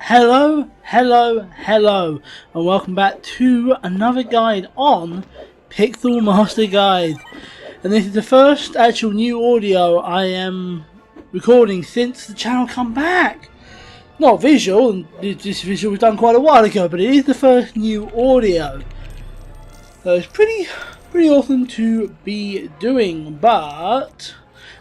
Hello, and welcome back to another guide on PixelMaster Guide. And this is the first actual new audio I am recording since the channel come back. Not visual, and this visual was done quite a while ago, but it is the first new audio. So it's pretty awesome to be doing, but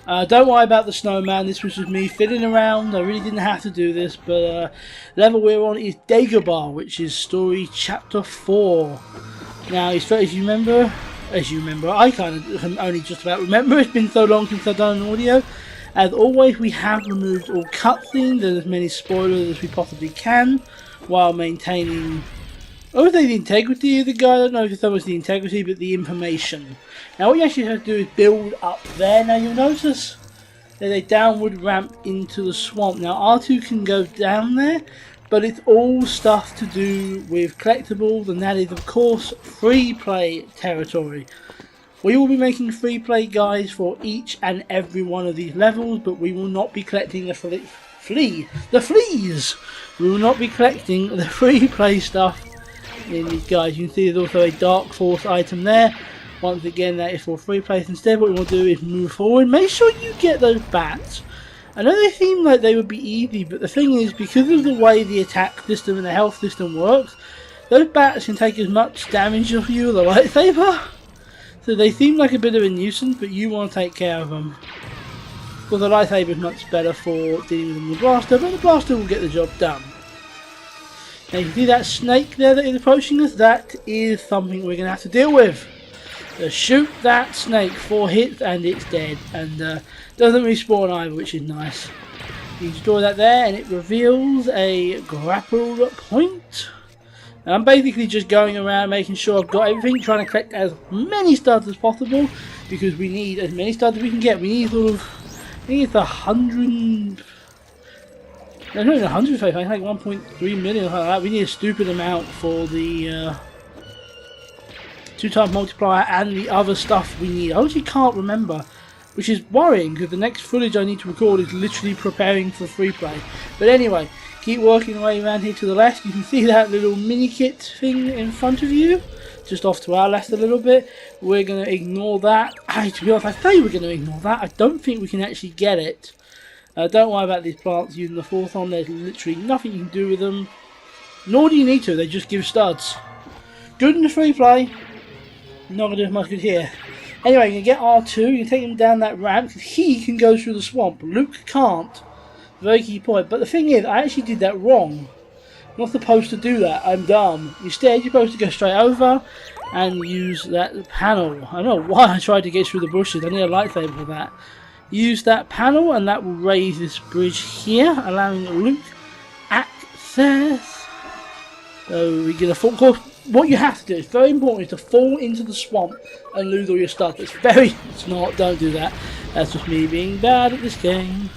don't worry about the snowman. This was just me fiddling around. I really didn't have to do this, but level we're on is Dagobah, which is story chapter 4. Now, as you remember, I kind of can only just about remember. It's been so long since I've done an audio. As always, we have removed all cutscenes and as many spoilers as we possibly can, while maintaining, I would say, the integrity of the guide. I don't know if it's so much the integrity, but the information. Now what you actually have to do is build up there. Now you'll notice there's a downward ramp into the swamp. Now R2 can go down there, but it's all stuff to do with collectibles, and that is of course free play territory. We will be making free play guides for each and every one of these levels, but we will not be collecting the fleas! We will not be collecting the free play stuff in these guides. You can see there's also a Dark Force item there. Once again, that is for free play. Instead, what we want to do is move forward. Make sure you get those bats. I know they seem like they would be easy, but the thing is, because of the way the attack system and the health system works, those bats can take as much damage off you with a lightsaber. So they seem like a bit of a nuisance, but you want to take care of them. Because the lightsaber is much better for dealing with them than the blaster, but the blaster will get the job done. Now you can see that snake there that is approaching us. That is something we're going to have to deal with. So shoot that snake 4 hits and it's dead, and doesn't respawn either, which is nice. You destroy that there and it reveals a grapple point. And I'm basically just going around making sure I've got everything, trying to collect as many studs as possible, because we need as many studs as we can get. We need sort of, I think it's 100... No, not even 100, I think like 1.3 million, like that. We need a stupid amount for the 2-time multiplier and the other stuff we need. I actually can't remember, which is worrying, because the next footage I need to record is literally preparing for free play. But anyway, keep working away around here to the left. You can see that little mini kit thing in front of you, just off to our left a little bit. We're going to ignore that. To be honest, I say we're going to ignore that. I don't think we can actually get it. Don't worry about these plants using the force on. There's literally nothing you can do with them, nor do you need to. They just give studs. Good in the free play, not going to do much good here. Anyway, you can get R2, you can take him down that ramp, because he can go through the swamp. Luke can't. Very key point. But the thing is, I actually did that wrong. I'm not supposed to do that. I'm dumb. Instead, you're supposed to go straight over and use that panel. I don't know why I tried to get through the bushes. I need a lightsaber for that. Use that panel and that will raise this bridge here, allowing Luke access. So we're going to fall. Of course, what you have to do, it's very important, is to fall into the swamp and lose all your stuff. It's not, don't do that. That's just me being bad at this game.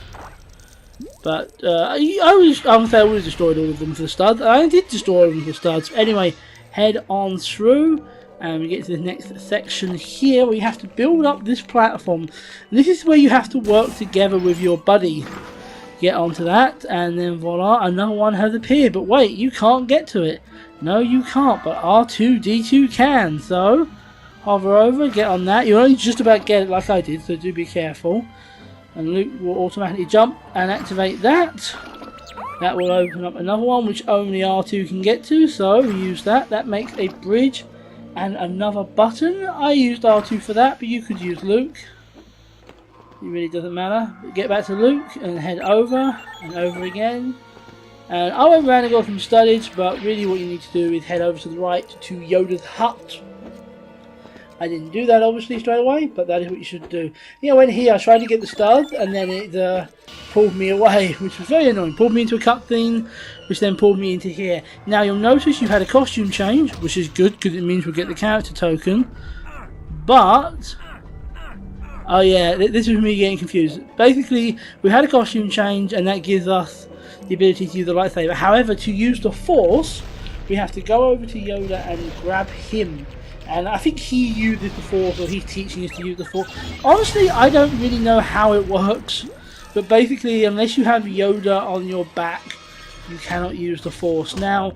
But I would say I would have destroyed all of them for the studs. I did destroy all of them for the studs. Anyway, head on through. And we get to the next section here, where you have to build up this platform. And this is where you have to work together with your buddy. Get onto that, and then voila, another one has appeared. But wait, you can't get to it. No, you can't, but R2-D2 can. So, hover over, get on that. You'll only just about get it like I did, so do be careful. And Luke will automatically jump and activate that. That will open up another one, which only R2 can get to, so we use that. That makes a bridge and another button. I used R2 for that, but you could use Luke. It really doesn't matter. But get back to Luke and head over and over again. And I went around and got some studies, but really what you need to do is head over to the right to Yoda's hut. I didn't do that obviously straight away, but that is what you should do. I went here, I tried to get the studs, and then it pulled me away, which was very annoying. Pulled me into a cutscene, which then pulled me into here. Now you'll notice you've had a costume change, which is good, because it means we'll get the character token. But, oh yeah, this is me getting confused. Basically, we had a costume change, and that gives us the ability to use the lightsaber. However, to use the Force, we have to go over to Yoda and grab him. And I think he uses the Force, or he's teaching us to use the Force. Honestly, I don't really know how it works. But basically, unless you have Yoda on your back, you cannot use the Force. Now,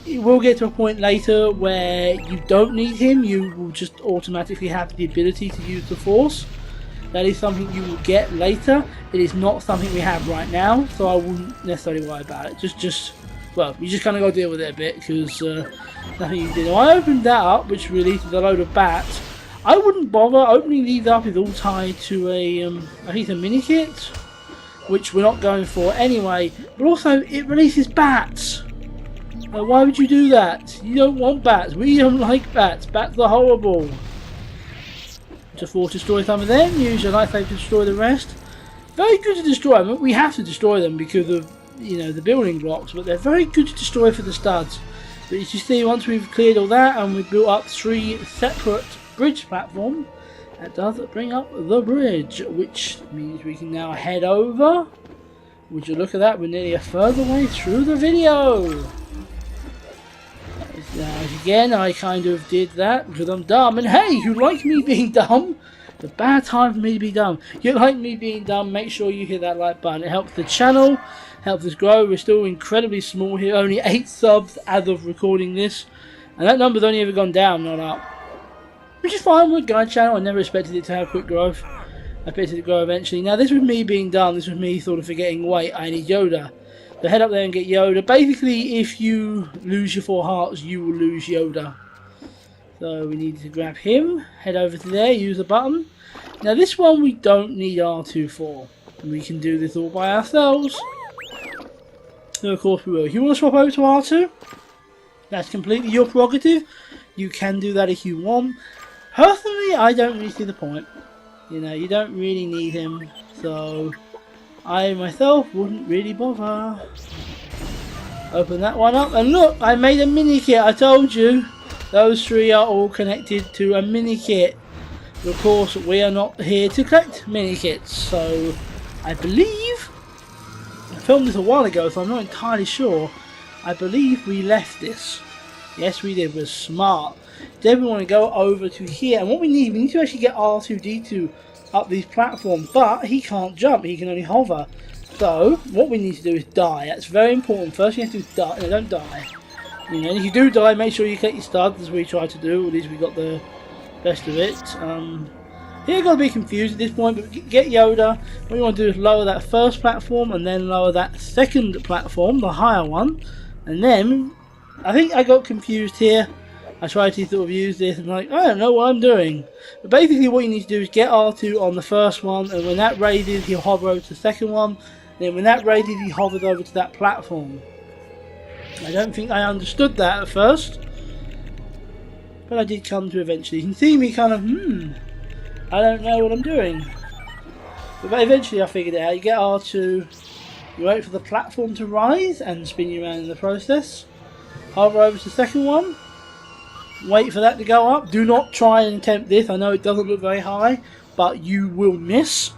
it will get to a point later where you don't need him, you will just automatically have the ability to use the Force. That is something you will get later. It is not something we have right now, so I wouldn't necessarily worry about it. Well, you just kind of got to deal with it a bit, because nothing you did. Now, I opened that up, which releases a load of bats. I wouldn't bother. Opening these up is all tied to a, I think it's a mini kit, which we're not going for anyway. But also, it releases bats. Why would you do that? You don't want bats. We don't like bats. Bats are horrible. Just force destroy some of them. Use your lightsaber to destroy the rest. Very good to destroy. I mean, we have to destroy them because of, you know, the building blocks, but they're very good to destroy for the studs. But as you see, once we've cleared all that and we've built up 3 separate bridge platforms, that does bring up the bridge, which means we can now head over. Would you look at that? We're nearly a further way through the video. Now, again, I kind of did that because I'm dumb. And hey, you like me being dumb? It's a bad time for me to be dumb. You like me being dumb? Make sure you hit that like button. It helps the channel, helps us grow. We're still incredibly small here. Only 8 subs as of recording this. And that number's only ever gone down, not up. Which is fine with a guide channel. I never expected it to have quick growth. I expected it to grow eventually. Now, this was me being dumb. This was me sort of forgetting, wait, I need Yoda. So head up there and get Yoda. Basically, if you lose your 4 hearts, you will lose Yoda. So we need to grab him, head over to there, use the button. Now this one we don't need R2 for. We can do this all by ourselves. So of course we will. If you want to swap over to R2, that's completely your prerogative. You can do that if you want. Personally, I don't really see the point. You know, you don't really need him. So I myself wouldn't really bother. Open that one up, and look, I made a mini kit. I told you, those 3 are all connected to a mini kit. Of course, we are not here to collect mini kits, so I believe, I filmed this a while ago, so I'm not entirely sure. I believe we left this. Yes, we did. We're smart. Then we want to go over to here, and what we need to actually get R2-D2 up these platforms, but he can't jump, he can only hover. So what we need to do is die. That's very important. First you have to do is die. No, don't die. You know, and if you do die, make sure you collect your studs, as we try to do. At least we got the best of it. You're going to be confused at this point, but get Yoda. What you want to do is lower that first platform and then lower that second platform, the higher one. And then, I think I got confused here. I tried to sort of use this and like, I don't know what I'm doing. But basically what you need to do is get R2 on the first one, and when that raises, he'll hover over to the second one. Then when that raises, he hovers over to that platform. I don't think I understood that at first, but I did come to eventually. You can see me kind of, I don't know what I'm doing. But eventually I figured it out. You get R2, you wait for the platform to rise and spin you around in the process. Hover over to the second one. Wait for that to go up. Do not try and attempt this. I know it doesn't look very high, but you will miss.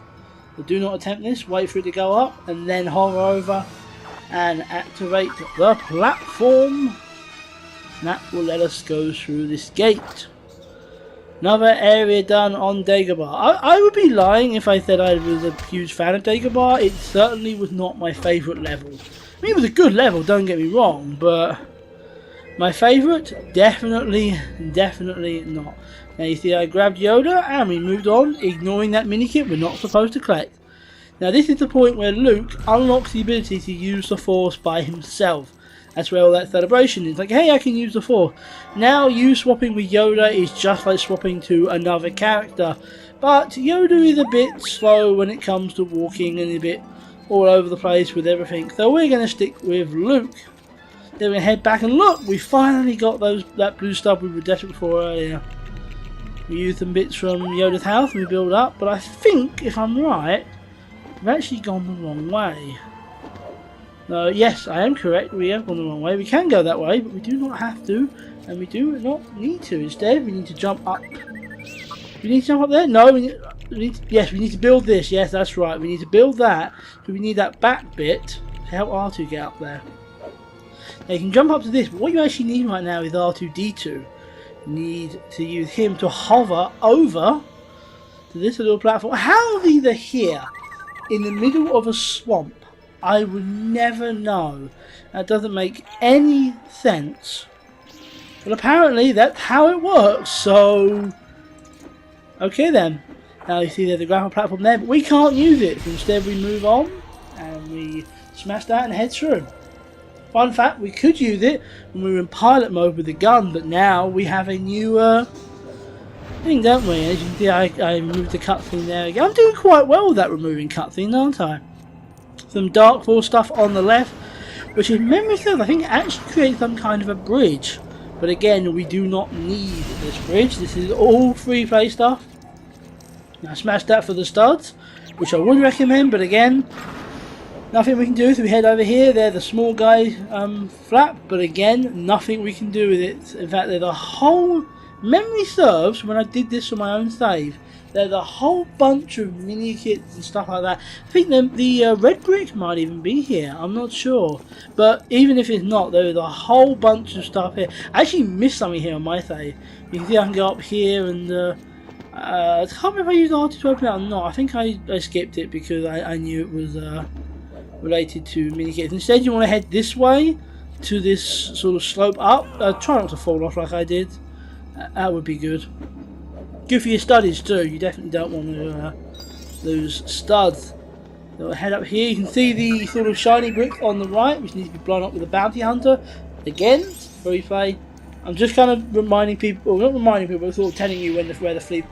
So do not attempt this. Wait for it to go up and then hover over and activate the platform. That will let us go through this gate. Another area done on Dagobah. I would be lying if I said I was a huge fan of Dagobah. It certainly was not my favourite level. I mean, it was a good level, don't get me wrong, but my favourite? Definitely not. Now you see I grabbed Yoda and we moved on, ignoring that mini kit we're not supposed to collect. Now this is the point where Luke unlocks the ability to use the Force by himself. That's where all that celebration is. Like, hey, I can use the Force. Now you swapping with Yoda is just like swapping to another character. But Yoda is a bit slow when it comes to walking and a bit all over the place with everything. So we're going to stick with Luke. Then we head back and look, we finally got that blue stuff we were desperate for earlier. We used some bits from Yoda's house and we build up, but I think, if I'm right, we've actually gone the wrong way. No, yes, I am correct, we have gone the wrong way. We can go that way, but we do not have to, and we do not need to. Instead, we need to jump up. We need to jump up there? No, yes, we need to build this. Yes, that's right, we need to build that, but we need that back bit to help R2 get up there. Now you can jump up to this, but what you actually need right now is R2-D2. You need to use him to hover over to this little platform. How these are here in the middle of a swamp, I would never know. That doesn't make any sense. But apparently that's how it works, so... Okay then. Now you see there's a grapple platform there, but we can't use it. So instead we move on, and we smash that and head through. Fun fact, we could use it when we were in pilot mode with the gun, but now we have a new thing, don't we? As you can see, I moved the cutscene there again. I'm doing quite well with that removing cutscene, aren't I? Some Dark Force stuff on the left, which if memory serves, I think it actually creates some kind of a bridge. But again, we do not need this bridge. This is all free play stuff. Now smash that for the studs, which I would recommend, but again, nothing we can do. So we head over here. They're the small guy flap, but again, nothing we can do with it. In fact, there's a whole memory serves when I did this on my own save. There's a whole bunch of mini kits and stuff like that. I think the red brick might even be here. I'm not sure, but even if it's not, there is a whole bunch of stuff here. I actually missed something here on my save. You can see I can go up here and I can't remember if I used R2 to open it or not. I think I skipped it because I knew it was related to mini kits. Instead, you want to head this way to this sort of slope up. Try not to fall off like I did. That would be good. Good for your studies too. You definitely don't want to lose studs. So we'll head up here. You can see the sort of shiny brick on the right, which needs to be blown up with a bounty hunter. Again, free play. I'm just kind of reminding people, well, not reminding people, but sort of telling you where the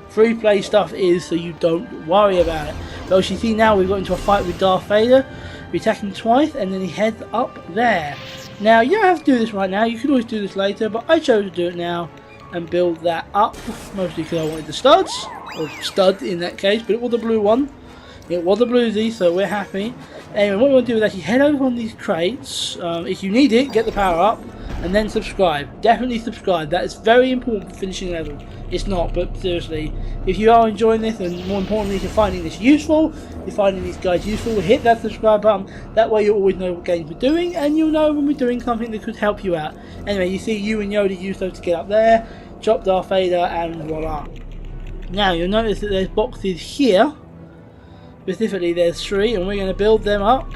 free play stuff is, so you don't worry about it. But as you see now, we've got into a fight with Darth Vader. We attack him twice, and then he heads up there. Now, you don't have to do this right now. You could always do this later, but I chose to do it now and build that up, mostly because I wanted the studs, or stud in that case, but it was the blue one. It was a bluesy, so we're happy. Anyway, what we want to do is actually head over on these crates. If you need it, get the power up, and then subscribe. Definitely subscribe. That is very important for finishing level. It's not, but seriously, if you are enjoying this, and more importantly, if you're finding this useful, you're finding these guys useful, hit that subscribe button. That way you'll always know what games we're doing, and you'll know when we're doing something that could help you out. Anyway, you see you and Yoda use those to get up there, chop Darth Vader, and voila. Now, you'll notice that there's boxes here. Specifically, there's 3, and we're going to build them up.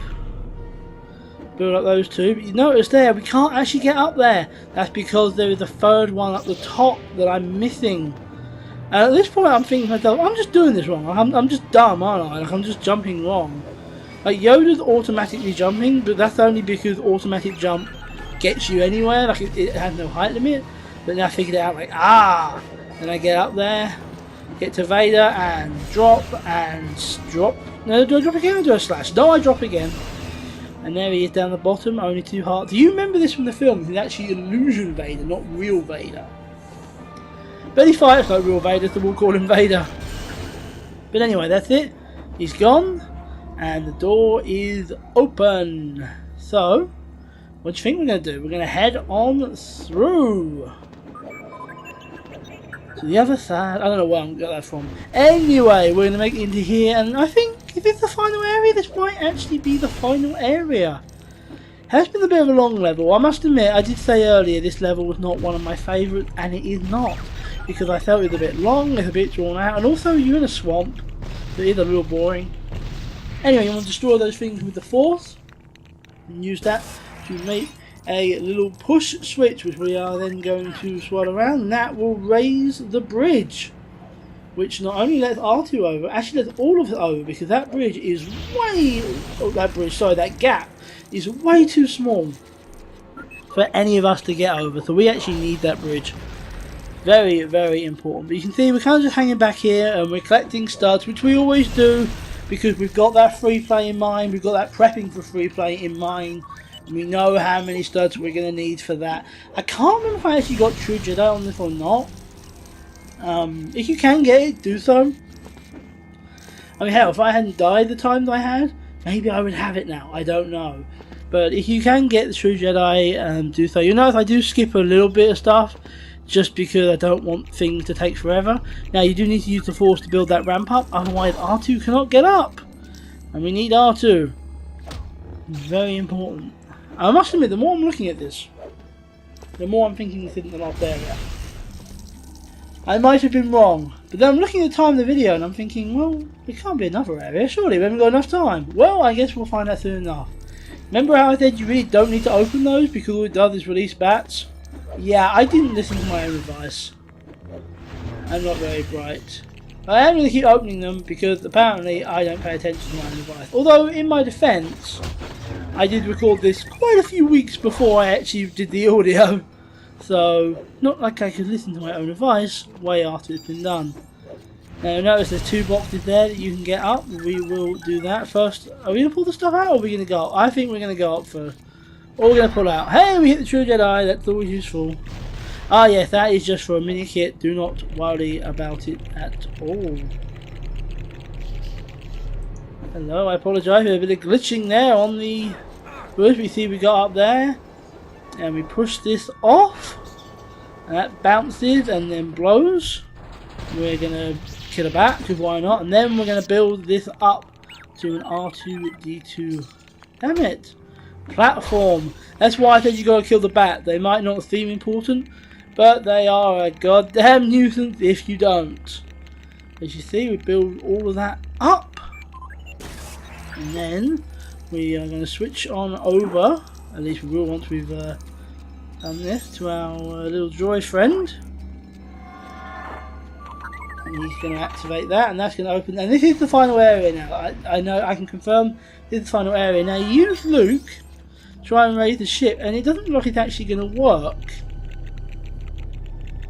Build up those 2, but you notice there, we can't actually get up there. That's because there is a 3rd one up the top that I'm missing. And at this point, I'm thinking to myself, I'm just doing this wrong. I'm just dumb, aren't I? Like, I'm just jumping wrong. Like, Yoda's automatically jumping, but that's only because automatic jump gets you anywhere. Like, it has no height limit. But now I figured it out, like, and I get up there, get to Vader, and drop, and drop. No, do I drop again or do I slash? No, I drop again. And there he is down the bottom, only 2 hearts. Do you remember this from the film? It's actually illusion Vader, not real Vader. But he fights like real Vader, so we'll call him Vader. But anyway, that's it. He's gone, and the door is open. So, what do you think we're going to do? We're going to head on through to the other side. I don't know where I got that from. Anyway, we're going to make it into here, and I think if it's the final area, this might actually be the final area. It has been a bit of a long level. I must admit, I did say earlier this level was not one of my favourites, and it is not. Because I felt it was a bit long, it's a bit drawn out, and also you're in a swamp, so it is a little boring. Anyway, you want to destroy those things with the Force, and use that to make a little push switch, which we are then going to swirl around, and that will raise the bridge, which not only lets R2 over, actually lets all of it over, because that bridge is that gap is way too small for any of us to get over, so we actually need that bridge. Very, very important. But you can see we're kind of just hanging back here, and we're collecting studs, which we always do, because we've got that free play in mind, we've got that prepping for free play in mind. We know how many studs we're going to need for that. I can't remember if I actually got True Jedi on this or not. If you can get it, do so. I mean, hell, if I hadn't died the times I had, maybe I would have it now. I don't know. But if you can get the True Jedi, do so. You notice I do skip a little bit of stuff, just because I don't want things to take forever. Now, you do need to use the Force to build that ramp up, otherwise R2 cannot get up. And we need R2. Very important. I must admit, the more I'm looking at this, the more I'm thinking this isn't the last area. I might have been wrong. But then I'm looking at the time of the video and I'm thinking, well, there can't be another area. Surely we haven't got enough time. Well, I guess we'll find out soon enough. Remember how I said you really don't need to open those because all it does is release bats? Yeah, I didn't listen to my own advice. I'm not very bright. I am going to keep opening them because apparently I don't pay attention to my own advice. Although, in my defence, I did record this quite a few weeks before I actually did the audio. So, not like I could listen to my own advice way after it's been done. Now notice there's 2 boxes there that you can get up. We will do that first. Are we going to pull the stuff out or are we going to go up? I think we're going to go up first. Or we're going to pull out. Hey, we hit the True Jedi. That's always useful. Ah yes, that is just for a mini kit. Do not worry about it at all. Hello, I apologise for a bit of glitching there on the roof. We see we got up there. And we push this off. And that bounces and then blows. We're going to kill a bat, because why not? And then we're going to build this up to an R2-D2. Damn it. Platform. That's why I said you got to kill the bat. They might not seem important, but they are a goddamn nuisance if you don't. As you see, we build all of that up. And then we are going to switch on over, at least we will once we've done this, to our little droid friend. And he's going to activate that, and that's going to open. And this is the final area now. I know, I can confirm this is the final area. Now you use Luke, try and raise the ship, and it doesn't look like it's actually going to work.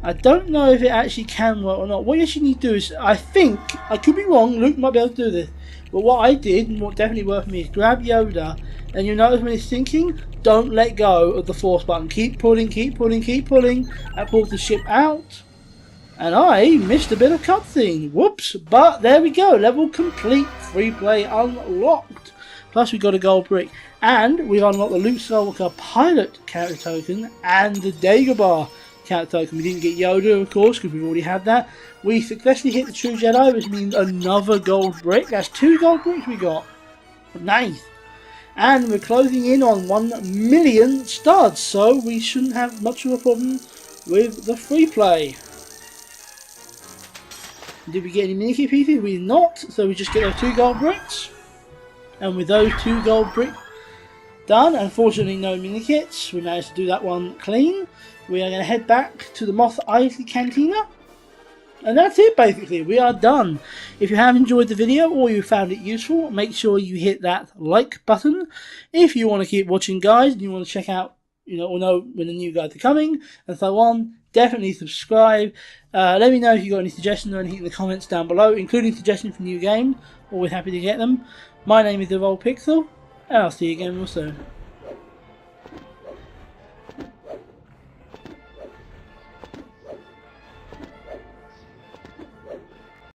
I don't know if it actually can work or not. What you actually need to do is, I think, I could be wrong, Luke might be able to do this, but what I did, and what definitely worked for me, is grab Yoda, and you'll notice when it's sinking, don't let go of the force button. Keep pulling, keep pulling, keep pulling. That pulls the ship out. And I missed a bit of cutscene. Whoops. But there we go. Level complete. Free play unlocked. Plus we got a gold brick. And we unlocked the Luke Skywalker pilot character token and the Dagobah character token. We didn't get Yoda, of course, because we've already had that. We successfully hit the True Jedi, which means another gold brick. That's 2 gold bricks we got. Nice. And we're closing in on 1 million studs. So we shouldn't have much of a problem with the free play. Did we get any mini kit pieces? We did not, so we just get those 2 gold bricks. And with those 2 gold bricks done, unfortunately no mini kits, we managed to do that one clean. We are going to head back to the Mos Eisley Cantina. And that's it basically, we are done. If you have enjoyed the video or you found it useful, make sure you hit that like button. If you want to keep watching guys and you want to check out, or know when the new guys are coming and so on, definitely subscribe. Let me know if you've got any suggestions or anything in the comments down below, including suggestions for new games. Always happy to get them. My name is EvolvedPixel, and I'll see you again real soon.